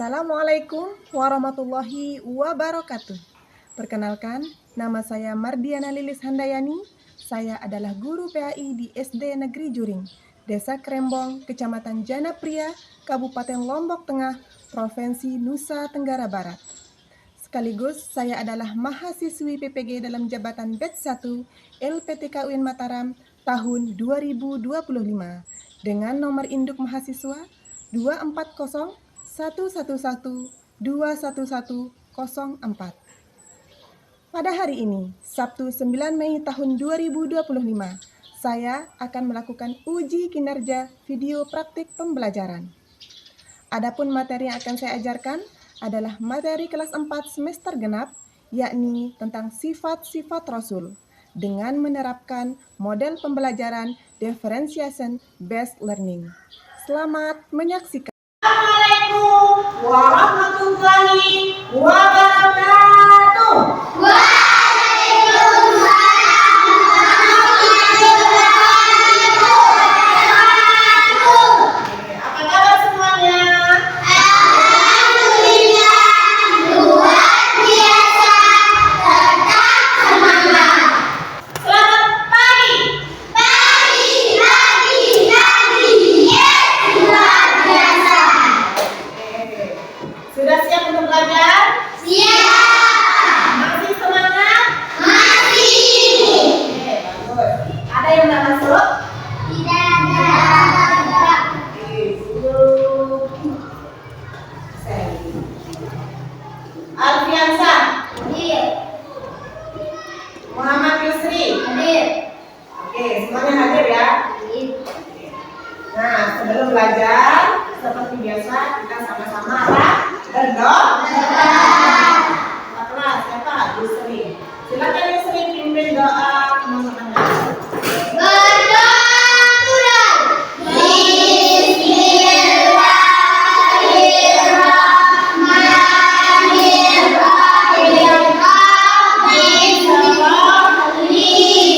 Assalamualaikum warahmatullahi wabarakatuh. Perkenalkan, nama saya Mardiana Lilis Handayani. Saya adalah guru PAI di SD Negeri Juring, Desa Krembong, Kecamatan Janapria, Kabupaten Lombok Tengah, Provinsi Nusa Tenggara Barat. Sekaligus saya adalah mahasiswi PPG dalam jabatan Batch 1 LPTK UIN Mataram tahun 2025 dengan nomor induk mahasiswa 2401211211104. Pada hari ini, Sabtu 9 Mei tahun 2025, saya akan melakukan uji kinerja video praktik pembelajaran. Adapun materi yang akan saya ajarkan adalah materi kelas 4 semester genap, yakni tentang sifat-sifat Rasul, dengan menerapkan model pembelajaran differentiation based learning. Selamat menyaksikan. Assalamualaikum warahmatullahi wabarakatuh. Apa kabar semuanya? Alhamdulillah, luar biasa, tetap semangat. Selamat pagi. Yes, luar biasa. Sudah siap untuk belajar? Siap, Masih semangat? masih. Bagus. Ada yang tidak masuk? Tidak ada. Alfiansyah, Hadir, Muhammad Yusri. hadir. Oke, semuanya hadir ya. Hadir. Nah, sebelum belajar, seperti biasa kita sama-sama berdoa. Kakak kelas, siapa? Yusri. Silakan Yusri pimpin doa teman-teman. Berdoa mulai. Bismillahirrahmanirrahim. Bismillah li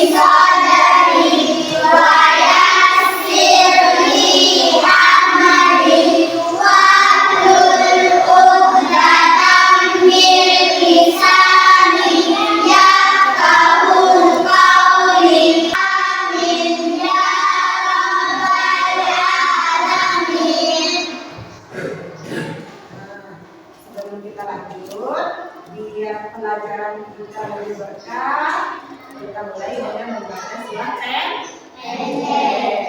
sadri wa yassir li amri wahlul 'uqdatam min lisani yafqahul qawli. Amin ya rabbal alamin. Sebelum kita lanjut, biar pelajaran kita lebih berkah, kita mulai dengan membaca surat pendek.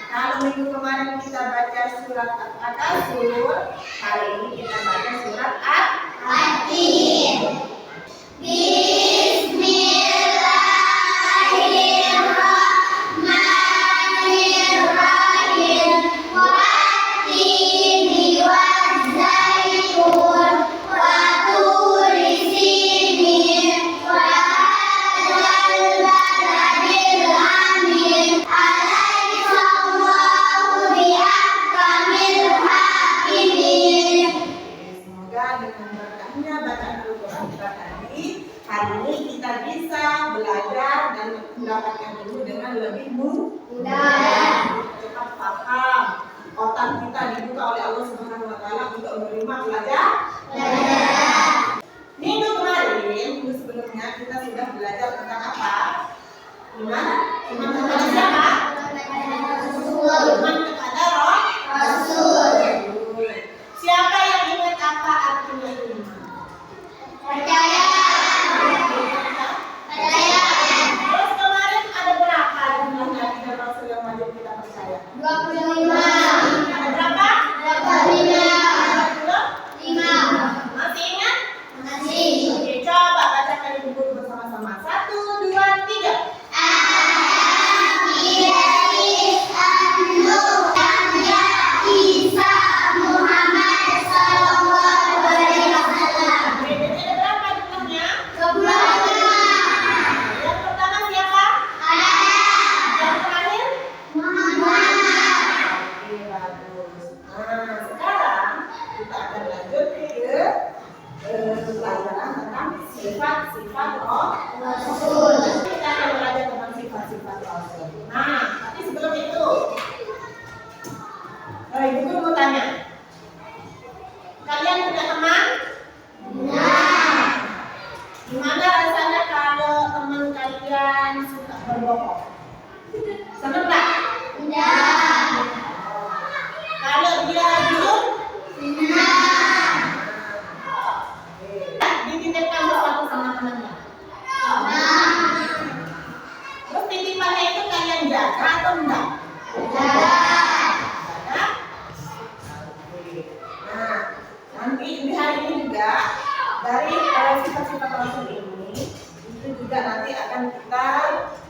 Kalau minggu kemarin kita baca surat At-Takasur, hari ini kita baca surat At-Tin. Bismillahirrahmanirrahim. Wat-tini waz-zaitun wa turi sinin wa hadzal baladil amin. Alaihissallahu biahkamil hakimin. Semoga dengan berkahnya bacaan Al-Quran kita tadi, hari ini kita bisa belajar dan mendapatkan ilmu dengan lebih mudah, cepat paham. Otak kita dibuka oleh Allah Subhanahu Wa Taala untuk menerima pelajaran. Minggu kemarin, minggu sebelumnya kita sudah belajar tentang apa? Iman kepada siapa? Iman kepada Roh. Rasul. Siapa yang ingat apa artinya iman? Percaya. Percaya. Terus kemarin ada berapa jumlah nabi dan rasul yang wajib kita percaya? 25. Ada berapa? 25. 25. Masih ingat? Masih. Oke, coba bacakan ibu guru bersama-sama. 1, 2, 3. berbohong. Senang nggak? Tidak. Kalau dia jujur? Senang. Dititipkan sesuatu sama temannya. Terus titipannya itu kalian jaga atau enggak? Tidak. Jaga. Nah, nanti di hari ini juga dari sifat-sifat Rasul ini itu juga nanti akan kita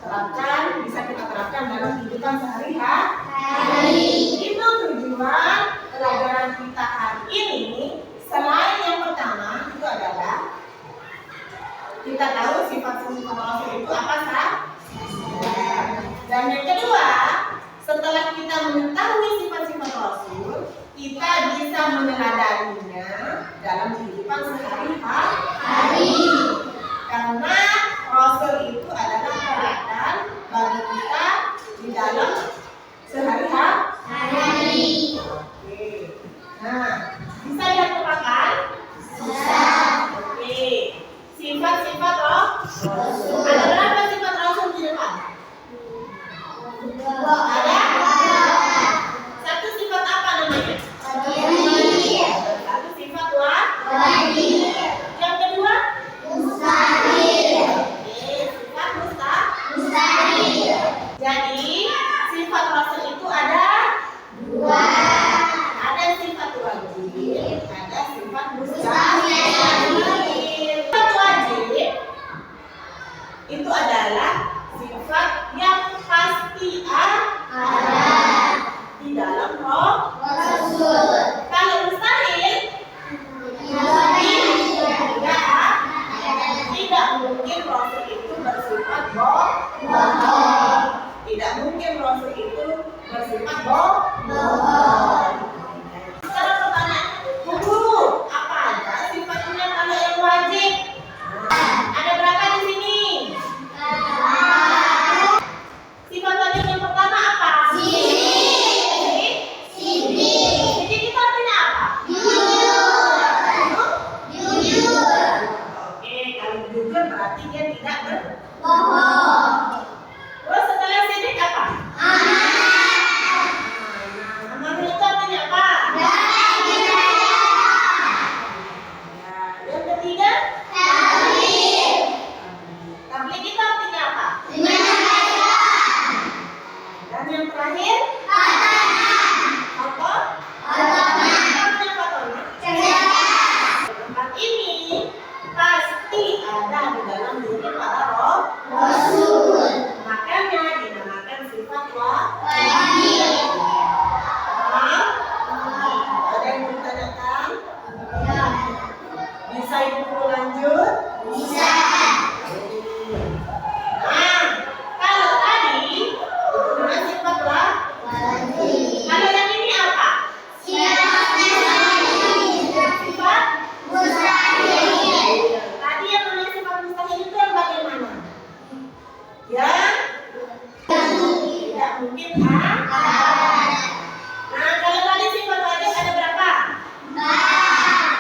terapkan, bisa kita terapkan dalam kehidupan sehari-hari. Itu tujuan pelajaran kita hari ini. Selain yang pertama itu adalah kita tahu sifat-sifat Rasul itu apa sah? Dan yang kedua, setelah kita mengetahui sifat-sifat Rasul, kita bisa meneladaninya dalam kehidupan sehari-hari. Karena Rasul itu adalah teladan bagi kita di dalam sehari-hari. Oke. Nah, bisa dilakukan? Bisa. Oke. Sifat-sifat Rasul. Ada berapa sifat Rasul di depan? Ada? Satu sifat apa namanya? Satu sifat wajib. Yang kedua? Mustahil. Oke, sifat mustahil. Jadi sifat Rasul itu ada dua. Ada sifat wajib, ada sifat mustahil. Sifat wajib itu adalah sifat yang pasti ada di dalam Rasul. Kalau mustahil, tidak mungkin Rasul itu bersifat bohong. Tidak mungkin Rasul itu bersifat bohong. Sekarang pertanyaan, guru, apa aja sifatnya kalau yang wajib? Ada berapa di sini? Sifat wajib yang pertama apa? Jadi kita artinya apa? Oke, kalau jujur berarti dia tidak berbohong. Terus setelah sidik apa? Amanah itu artinya apa? Ya, yang ketiga? Tabligh itu artinya apa? Dan yang terakhir? Apa? Artinya fatona? Tempat ini pasti ada di dalam diri para Rasul. Makanya dinamakan sifat wajib. Paham? Ada yang mau ditanyakan? Bisa ibu lanjut? Bisa. Nah, kalau tadi itu dengan sifat wajib. Kalau yang ini apa? Sifat mustahil. Tadi yang namanya sifat mustahil itu yang bagaimana? Ya, tidak mungkin ada. Nah, kalau tadi sifat wajib ada berapa?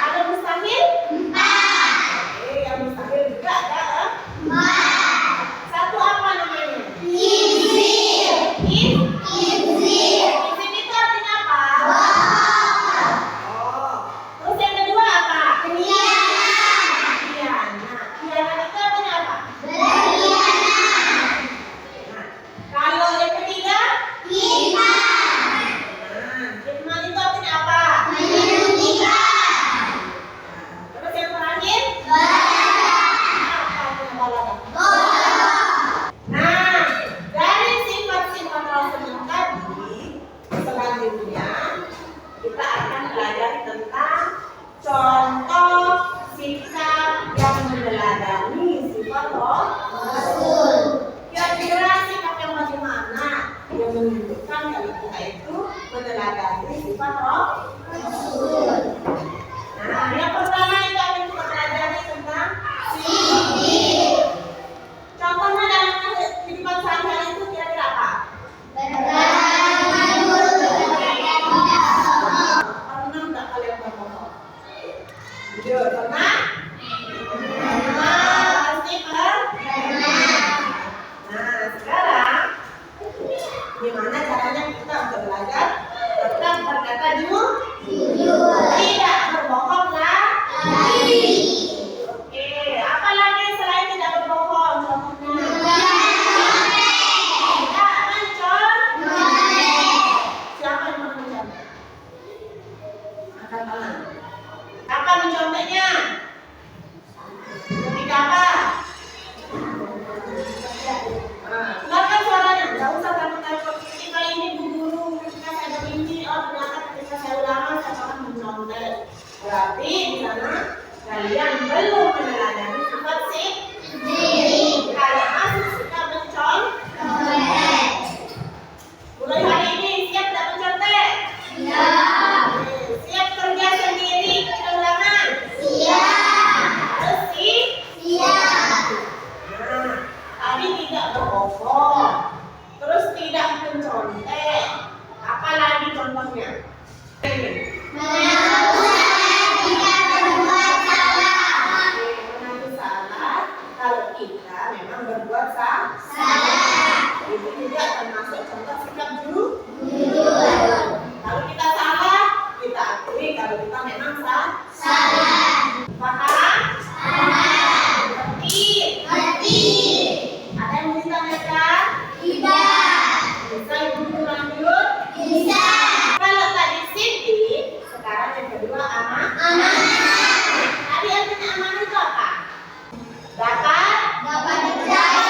Ada mustahil? Oke, yang mustahil juga ada. Satu apa namanya? Izin itu artinya apa? Oh, terus yang kedua apa? Khianat. Khianat itu artinya apa? Nah, kalau yang ketiga? Kitman itu artinya apa? Terus yang terakhir? Apa artinya balaghah? Nah, dari sifat-sifat Rasul yang tadi, selanjutnya kita akan belajar tentang contoh sikap yang meneladani sifat Rasul. Kira-kira sikap yang bagaimana yang menunjukkan kalau kita itu meneladani sifat Rasul? Nah, yang pertama itu akan kita pelajari tentang sidik. Contohnya dalam kehidupan sehari-hari itu kira-kira apa? Pernah nggak kalian berbohong? Jujur, pernah? Pasti pernah. Nah, sekarang Gimana caranya kita untuk belajar tetap berkata jujur, tidak berbohong lagi. Oke, apa lagi selain tidak berbohong? Contohnya tidak mencontek. Siapa yang pernah mencontek? Angkat tangan. Kapan menconteknya? Ketika apa? Keluarkan suaranya, nggak usah takut-takut. Ketika ini Bu Guru, ketika saya bermimpi, oh ternyata ketika saya ulangan saya akan mencontek. Berarti di sana kalian belum meneladani sifat sih. Kalian masih suka mencontek. Mulai hari ini siap tidak mencontek? Siap kerja sendiri ketika ulangan? Harus sih. Nah, tadi tidak berbohong, terus tidak mencontek. Apalagi contohnya? Mengaku salah kalau kita memang berbuat salah. Itu juga termasuk contoh sikap jujur. Kalau kita salah, kita akui kalau kita memang salah. Paham? Ngerti? Ada yang mau ditanyakan? Bisa Ibu Guru lanjut? Kalau tadi Siti, sekarang yang kedua amanah. Tadi artinya amanah itu apa? Dapat dipercaya.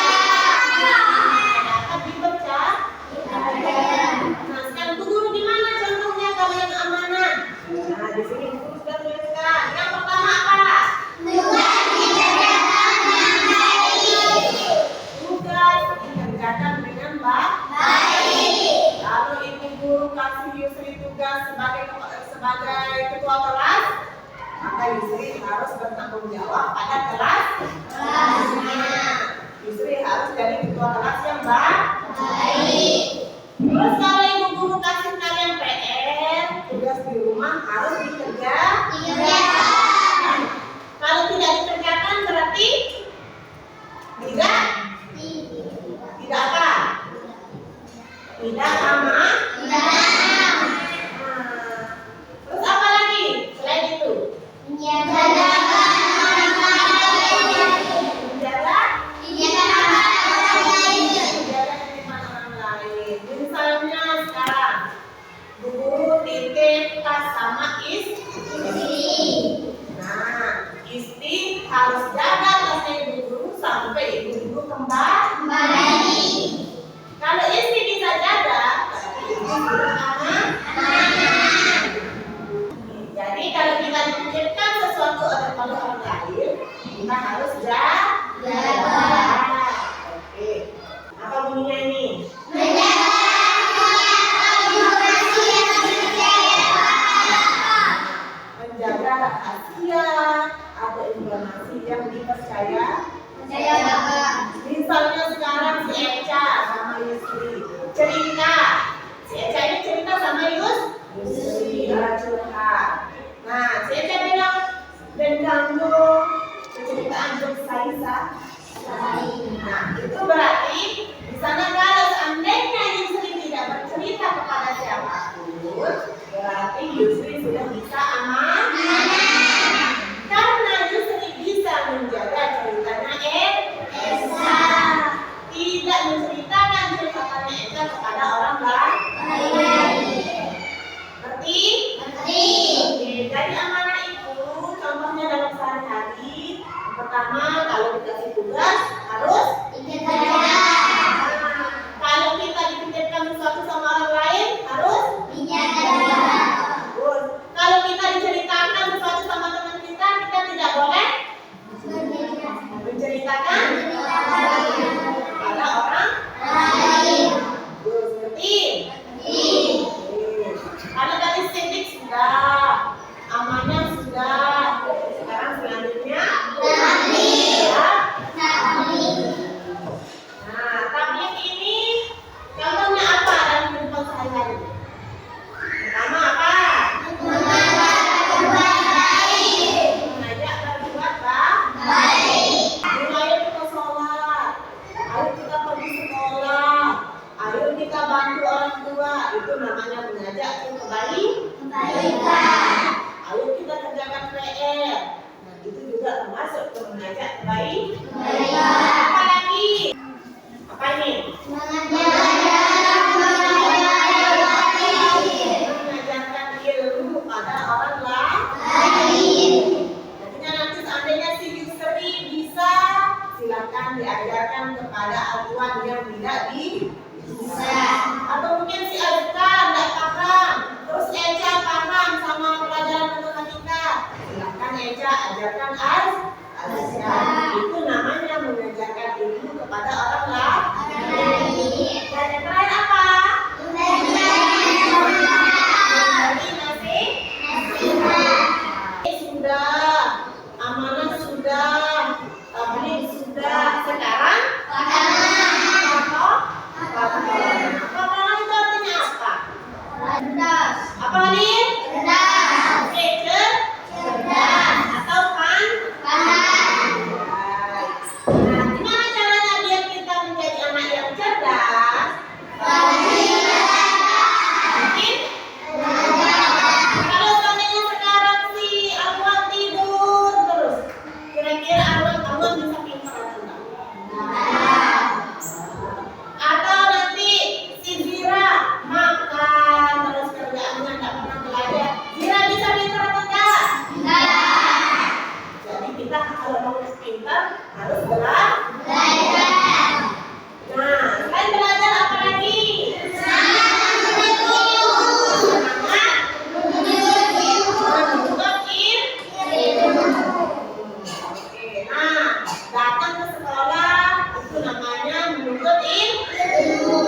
Nah, sekarang Bu Guru gimana contohnya kalau yang amanah? Nah, di sini Bu Guru sudah tuliskan. Yang pertama apa? Tugas dikerjakan dengan baik. Lalu Ibu Guru kasih Yusri tugas sebagai ketua kelas, maka Yusri harus bertanggung jawab pada kelas. Yusri harus jadi ketua kelas yang baik. Terus kalau Ibu Guru kasih kalian PR, tugas di rumah harus dikerjakan. Kalau tidak dikerjakan berarti tidak apa? Tidak aman. Terus apa lagi selain itu? Menjaga kehidupan orang lain. Misalnya sekarang Bu Guru titip tas sama istri. Nah, istri harus jaga tasnya Ibu Guru sampai Ibu Guru kembali. Kalau istri bisa jaga, berarti Ibu Guru aman. Jadi kalau kita dititipkan sesuatu oleh orang lain, kita harus jaga. Oke. Apa bunyinya ini? Menjaga rahasia atau informasi yang dipercaya. Misalnya sekarang si Eca sama Yusri cerita. Si Eca ini cerita sama Yusri curhat. Nah, si Eca bilang mengganggu kecerdasan Saisa. Nah, itu berarti di sana kalau seandainya Yusri tidak bercerita kepada siapapun, berarti Yusri sudah bisa aman. Karena Yusri bisa menjaga ceritanya Esa, tidak menceritakan ceritanya Esa kepada orang membantu orang tua, itu namanya mengajak kebaikan. Ayo kita kerjakan PR. Nah, itu juga termasuk mengajak kebaikan. Apa lagi? Apa ini? Mengajarkan ilmu pada orang lain. Jadinya nanti seandainya si Yusri bisa, silakan diajarkan kepada Alwan yang tidak bisa. Atau mungkin si Azka tidak paham, terus Eca paham sama pelajaran matematika, silakan Eca ajarkan Azka. Itu namanya mengajarkan ilmu kepada orang lain. Dan yang terakhir apa? Sudah, amanah sudah, tabligh sudah. Sekarang patokan itu artinya apa? Apa Hadir? Oke, cerdas atau pandai. Nah, gimana caranya biar kita menjadi anak yang cerdas? Mungkin kalau seandainya sekarang si Alwan tidur terus, kira-kira Alwan bisa pintar atau enggak? Atau nanti si Zira makan terus kerjaannya nggak pernah belajar, Zira bisa pintar atau enggak? Jadi kita kalau mau pintar harus belajar. Nah, selain belajar apa lagi? Semangat menuntut ilmu. Oke, nah datang ke sekolah itu namanya menuntut ilmu.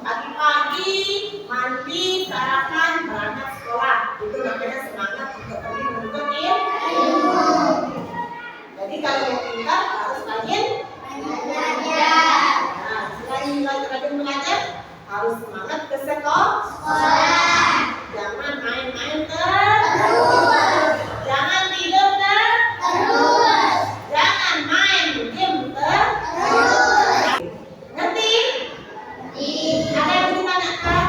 Pagi-pagi mandi, sarapan, berangkat sekolah, itu namanya semangat untuk pergi menuntut ilmu. Jadi kalau mau pintar harus rajin. Nah, selain rajin belajar, harus semangat ke sekolah. Jangan main-main terus. Jangan tidur terus. Jangan main game terus. Ngerti? Ada yang ditanyakan?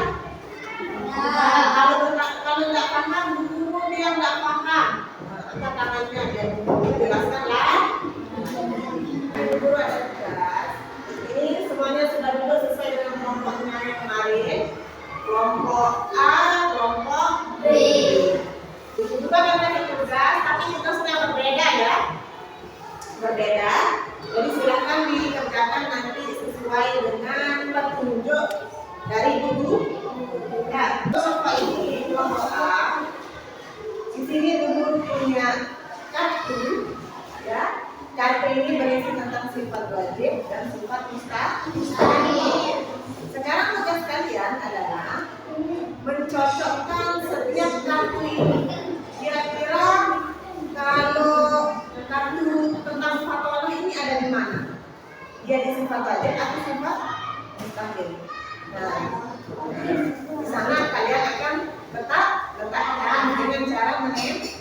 Kalau nggak paham, guru dia nggak paham. Angkat tangannya dia jelaskan lah. Guru ada tugas. Ini semuanya sudah duduk sesuai dengan kelompoknya yang kemarin. Kelompok A, kelompok B. Itu juga memang tugas, tapi tugasnya berbeda ya. Berbeda. Jadi silakan dikerjakan nanti sesuai dengan petunjuk dari guru. Ya, kelompok ini kelompok A. Di sini guru punya kartu, ya. Kartu ini berisi tentang sifat wajib dan sifat mustahil. Sekarang tugas kalian adalah mencocokkan setiap kartu ini. Kira-kira kalau kartu tentang sifat wajib ini ada di mana? Dia di sifat wajib atau sifat mustahil? Nah, di sana kalian akan letakkan dengan cara menempel.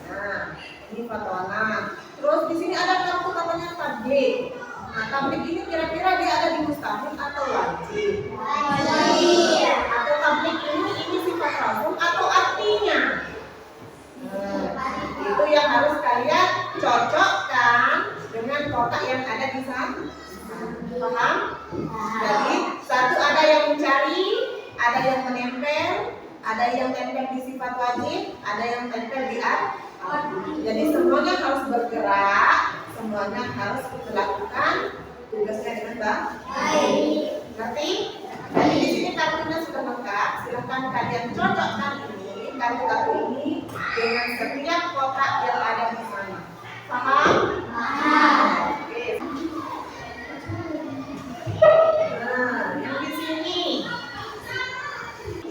Nah, ini fatwana. Terus di sini ada kartu katanya tabligh. Nah, tabligh ini kira-kira dia ada di mustahil atau wajib? Wajib. Atau tabligh ini sifat rasul atau artinya? Itu yang harus kalian cocokkan dengan kotak yang ada di sana. Paham? Jadi satu ada yang mencari, ada yang menempel, ada yang tempel di sifat wajib, ada yang tempel di arti. Jadi semuanya harus bergerak, semuanya harus melakukan tugasnya dengan baik. Ngerti? Jadi di sini kartunya sudah lengkap. Silakan kalian cocokkan ini kartu ini dengan setiap kotak yang ada di sana. Paham? Oke. Nah, yang di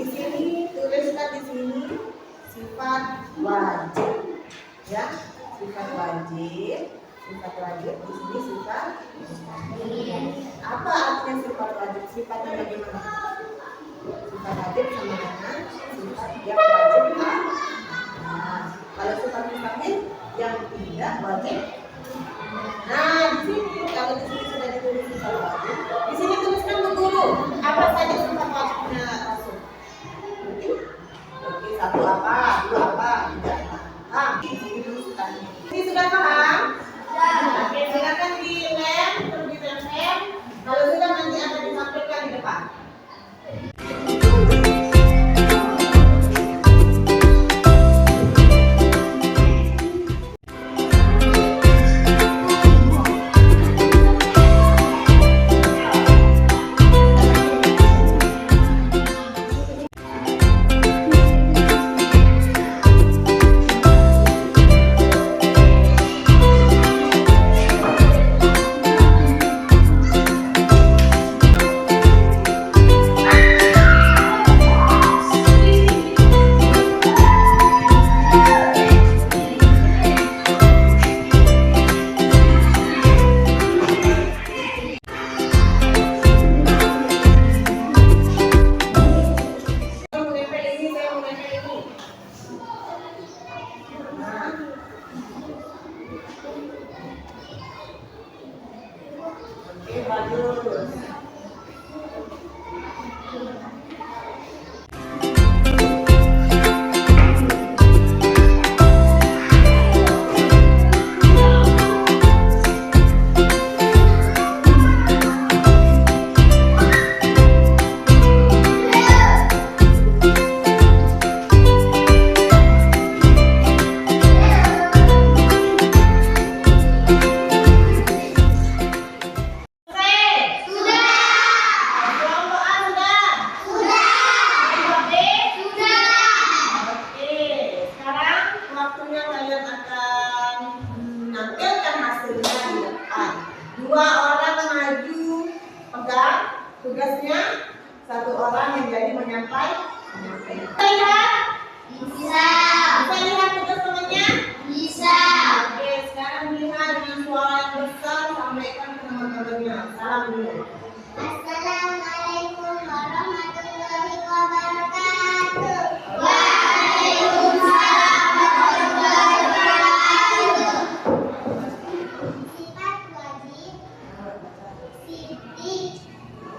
sini tuliskan di sini sifat wajib. Ya, sifat wajib di sini sifat mustahil. Apa artinya sifat wajib? Sifatnya bagaimana? Sifat wajib sama dengan sifat yang wajib. Kalau sifat mustahil yang tidak wajib. Nah, di sini kalau di sini sudah ditulis sifat wajib, di sini tuliskan guru apa saja Tugasnya satu orang yang jadi menyampaikan. Lihat? Bisa. Bisa lihat tugas temannya? Bisa. Oke, sekarang lihat dengan suara yang besar, sampaikan ke teman-temannya. Salam dulu. Assalamualaikum warahmatullahi wabarakatuh. Waalaikumsalam warahmatullahi wabarakatuh. Sifat wajib, sidik, jujur,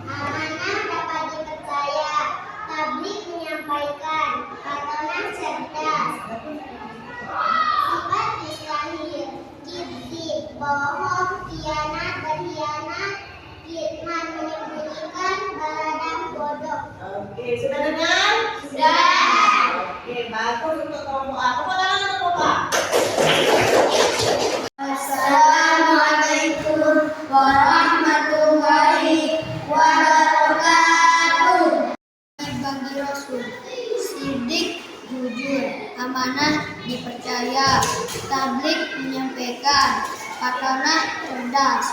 amanah dapat dipercaya, tablik menyampaikan, patonah cerdas. Sifat mustahil, kibzib, bohong, khianat, berkhianat, kitman, menyembunyikan, baladah, bodoh. Oke, sudah dengar? Sudah. Oke, bagus untuk kelompok A. Tepuk tangan untuk kelompok A. Assalamualaikum warahmatullahi wabarakatuh. Bagi Rasul, sidik, jujur, amanah dipercaya, tablik menyampaikan, patonah cerdas.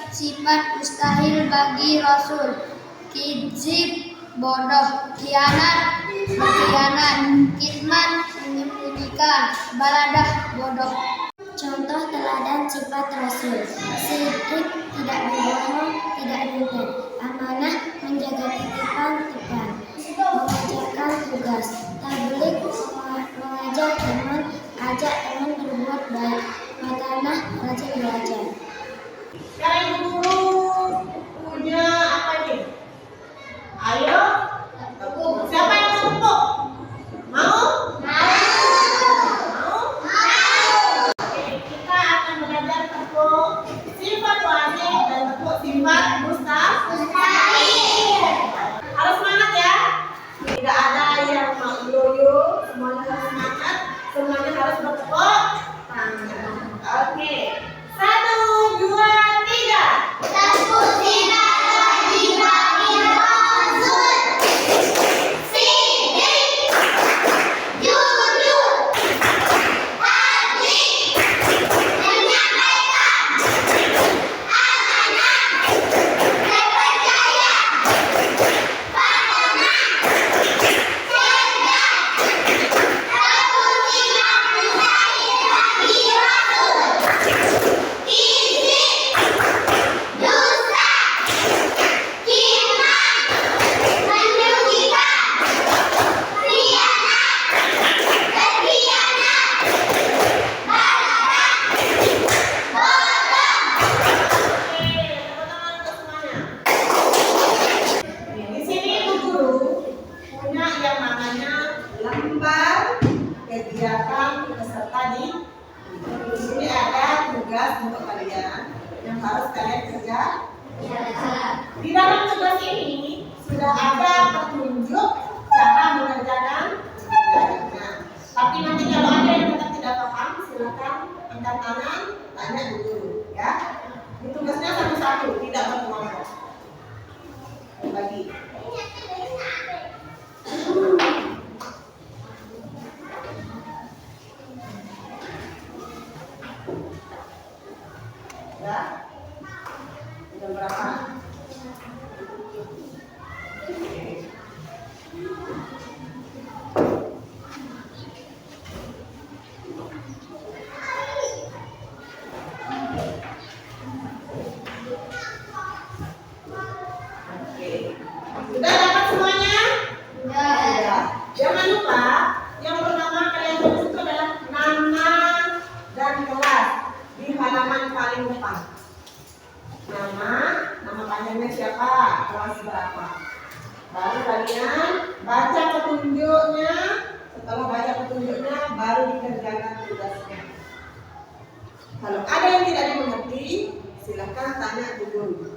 Sifat mustahil bagi Rasul, kizib, bodoh, khianat, berkhianat, kitman, menyembunyikan, baladah, bodoh. Contoh teladan sifat Rasul: sidik, tidak berbohong, tidak ringan, amanah, menjaga titipan, tepat, mengerjakan tugas, tablik, mengajak teman, ajak teman berbuat baik, patanah, rajin belajar. Sekarang ibu guru punya apa ini? Ayo, tepuk. Siapa yang mau tepuk? Mau? Mau? Oke, kita akan belajar tepuk sifat wajib dan tepuk sifat mustahil. Harus semangat ya. Tidak ada yang mau yoyo, semuanya harus semangat. Semuanya harus bertepuk tangan. Oke. 1, 2, 3. Tepuk sifat wajib bagi Rasul, sidik, jujur, tablik, menyampaikan, amanah, terpercaya, patonah, cerdas. Tepuk sifat mustahil bagi Rasul, kizib, dusta, kitman, menyembunyikan, khianat, berkhianat, baladah, bodoh. Oke, tepuk tangan untuk semuanya. Di sini ibu guru punya yang namanya lembar kegiatan peserta di sini ada tugas untuk kalian yang harus kalian kerja. Di dalam tugas ini sudah ada petunjuk cara mengerjakan tugasnya. Tapi nanti kalau ada yang tetap tidak paham, silakan angkat tangan, tanya ibu guru ya. Ini tugasnya satu-satu, tidak berkelompok. Bagi. Ya. Jam berapa? Oke. Sudah dapat semuanya? Sudah. Jangan lupa yang pertama kalian tulis itu adalah nama dan kelas di halaman paling depan. Nama panjangnya siapa, kelas berapa. Baru kalian baca petunjuknya. Setelah baca petunjuknya, baru dikerjakan tugasnya. Kalau ada yang tidak dimengerti, silakan tanya ke guru.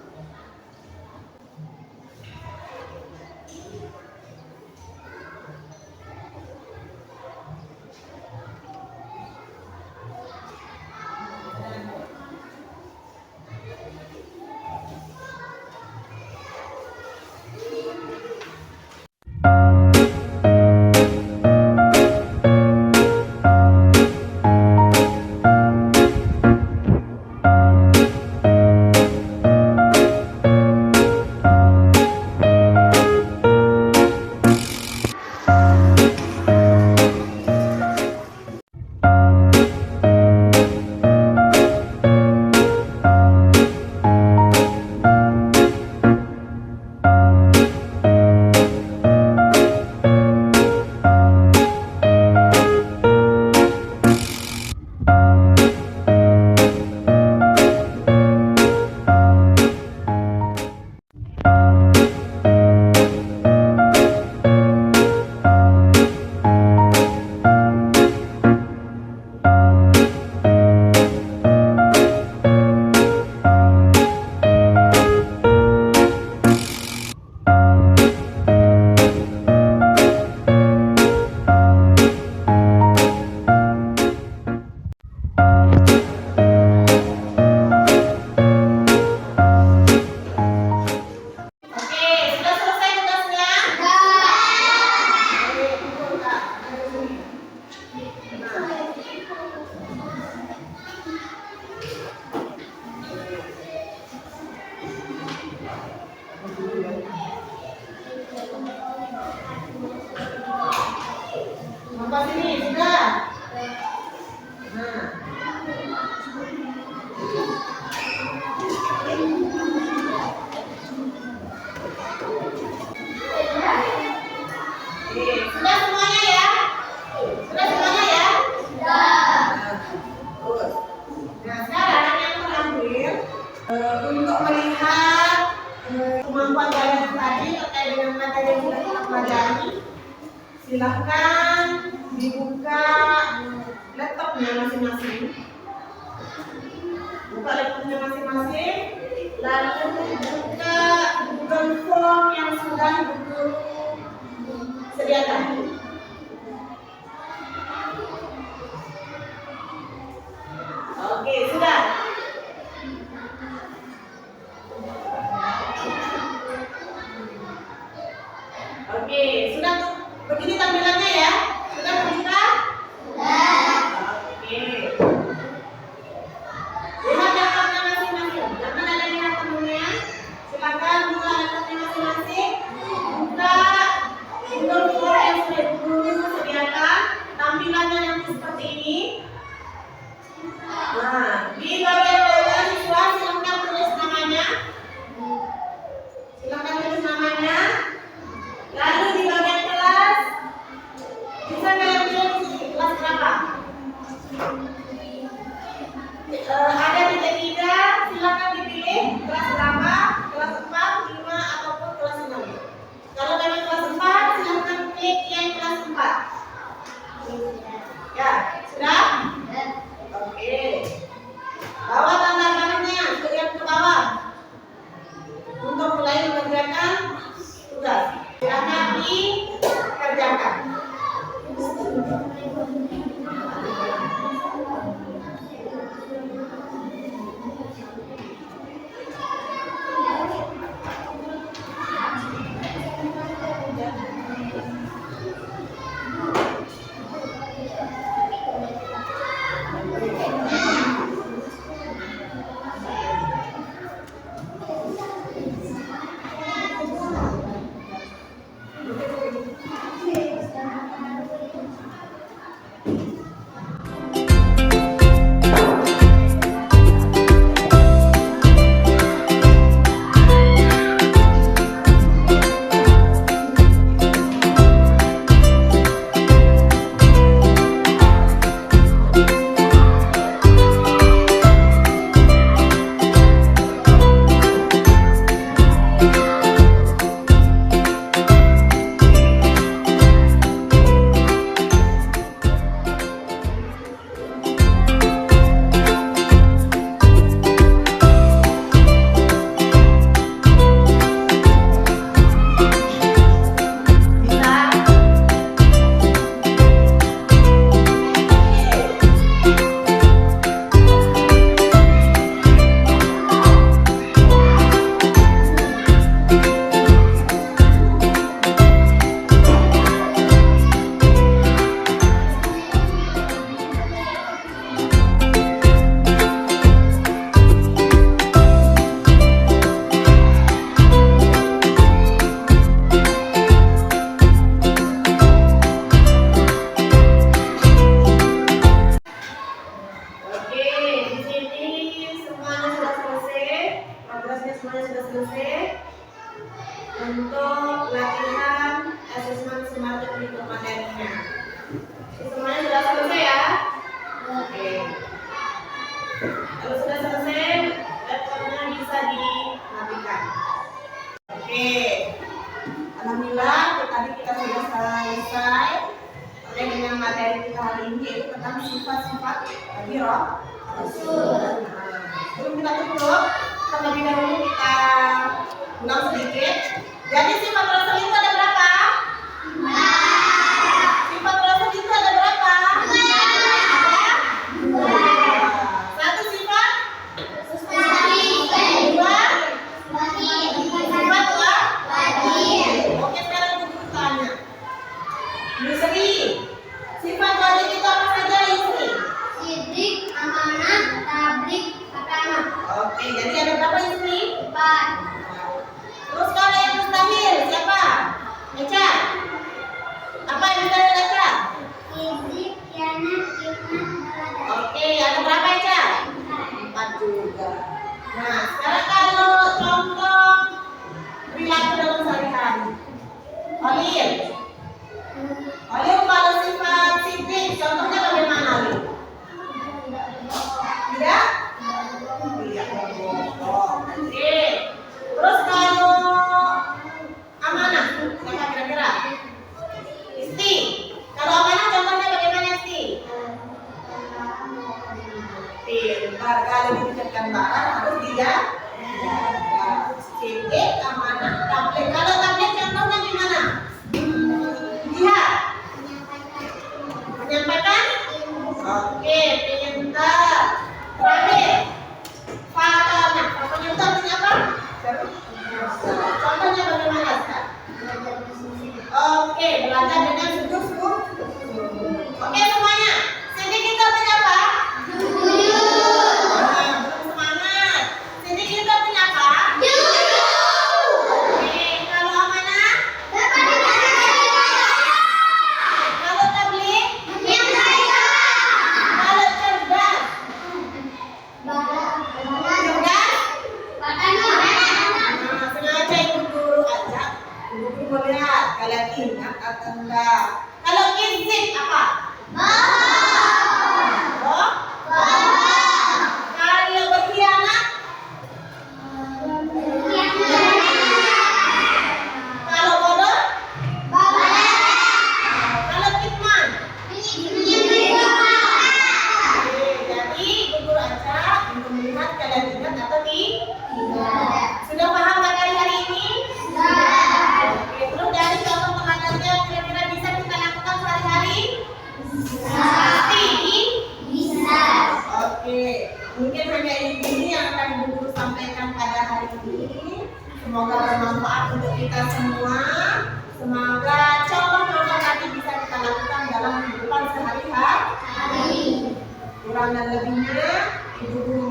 mempelajari, silahkan dibuka laptopnya masing-masing. Buka laptopnya masing-masing, lalu buka Google Form yang sudah Guru sediakan. Oke, sudah. Oke, sudah begini tampilannya ya? Sudah terbuka? Oke. Lihat laptopnya masing-masing. Jangan ada lihat temennya. Silakan buka laptopnya masing-masing. Buka Google Form yang sudah Guru sediakan. Tampilannya nanti seperti ini. Nah, di bagian bawah siswa silakan tulis namanya. Silakan tulis namanya. Lalu di bagian kelas bisa kalian pilih kelas berapa? Ada 3, silakan dipilih kelas berapa? Kelas 4, 5 ataupun kelas 6. Kalau dari kelas 4 silakan klik yang kelas 4. Ya, sudah? Oke. Bawa tanda panahnya, lihat ke bawah. Untuk mulai mengerjakan tugas. Silakan dikerjakan. Untuk latihan asesmen SMART berikut materinya. Semuanya sudah selesai ya? Oke. Kalau sudah selesai, laptopnya bisa dimatikan. Oke. Alhamdulillah, tadi kita sudah selesai dengan materi kita hari ini, yaitu tentang sifat-sifat roh. Sebelum kita tutup, terlebih dahulu kita ulang sedikit. Jadi sifat rasul itu ada berapa? Sifat rasul itu ada berapa? Satu sifat? Dua? Sifat dua? Oke, sekarang kita tanya. Yusri, sifat wajib itu apa saja Yusri? Siddiq, amanah, tablik, amanah. Oke, jadi ada berapa Yusri? 4. Terus kalau yang mustahil siapa? Eca. Apa yang mustahil Eca? Siddiq, kianat, hikmah, baladah. Oke, ada berapa Eca? 4 juga. Nah, sekarang kalau contoh perilaku dalam sehari-hari. Olin, kalau sifat Siddiq, contohnya bagaimana Olin? Tidak? Tidak bohong. Oke. Terus kalau amanah, siapa kira-kira? menitipkan barang harus dijaga. Cilik, amanah, tabligh. Kalau tabligh contohnya gimana? Lihat. Menyampaikan? Oke, pintar. Terakhir. Fatona. Fatona itu artinya apa? Contohnya bagaimana, Ustaz? Oke, belajar dengan sungguh-sungguh. Oke semuanya. Sini kita punya apa? Belum semangat. Sini kita punya apa? Oke, kalau amanah? Kalau tabligh? Kalau cerdas? Nah, sengaja ibu guru ajak. Ibu guru melihat kalian ingat atau enggak. Kalau kizib apa? Oh? Kalau berkhianat? Kalau bodoh? Kalau kitman? Jadi ibu guru ajak untuk melihat kalian ingat atau tidak. Sudah paham materi hari ini? Oke, terus dari contoh pengajarnya kira-kira bisa kita lakukan sehari-hari? Pasti? Oke, mungkin hanya ini yang akan ibu guru sampaikan pada hari ini. Semoga bermanfaat untuk kita semua. Semoga contoh-contoh tadi bisa kita lakukan dalam kehidupan sehari-hari. Kurang dan lebihnya, ibu guru